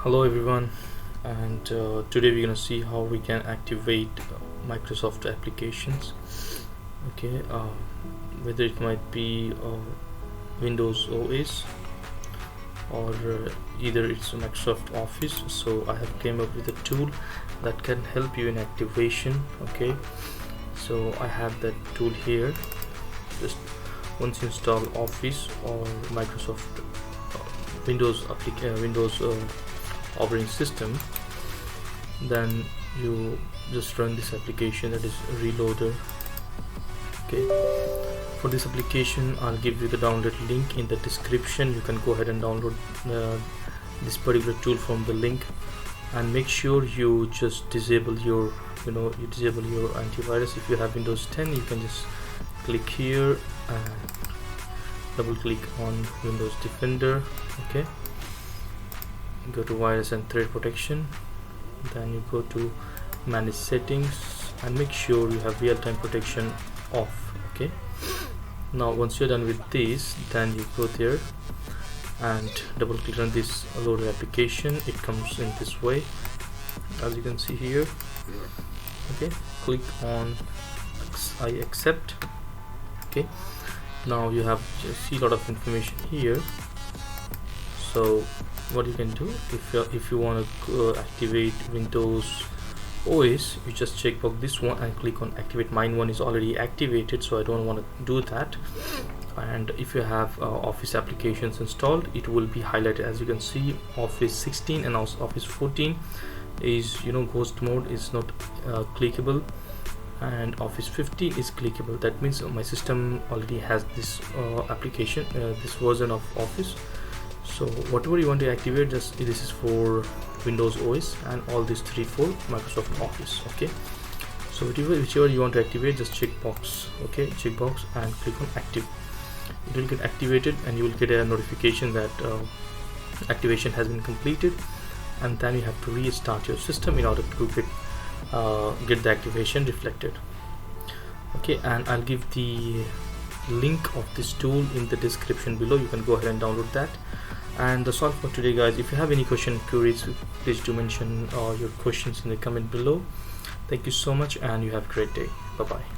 Hello everyone, and today we're gonna see how we can activate Microsoft applications. Okay, whether it might be Windows OS or either it's Microsoft Office. So I have came up with a tool that can help you in activation. Okay, so I have that tool here. Just once you install Office or Microsoft Windows operating system, then you just run this application, that is Reloader. Okay, for this application I'll give you the download link in the description. You can go ahead and download this particular tool from the link, and make sure you just disable your antivirus. If you have Windows 10, you can just click here and double click on Windows Defender. Okay, go to virus and threat protection, then you go to manage settings and make sure you have real-time protection off. Okay, now once you're done with this, then you go there and double click on this loader application. It comes in this way, as you can see here. Okay, click on I accept. Okay, now you have see a lot of information here. So what you can do, if you want to activate Windows OS, you just checkbox this one and click on activate. Mine one is already activated, so I don't want to do that. And if you have Office applications installed, it will be highlighted. As you can see, Office 16 and also Office 14 is ghost mode, is not clickable, and Office 15 is clickable. That means my system already has this application, this version of Office. So whatever you want to activate, just this is for Windows OS, and all these three for Microsoft Office. Okay, so whichever you want to activate, just checkbox. Okay, checkbox and click on active. It will get activated and you will get a notification that activation has been completed, and then you have to restart your system in order to get the activation reflected. Okay, and I'll give the link of this tool in the description below. You can go ahead and download that. And that's all for today, guys. If you have any queries, please do mention your questions in the comment below. Thank you so much, and you have a great day. Bye bye.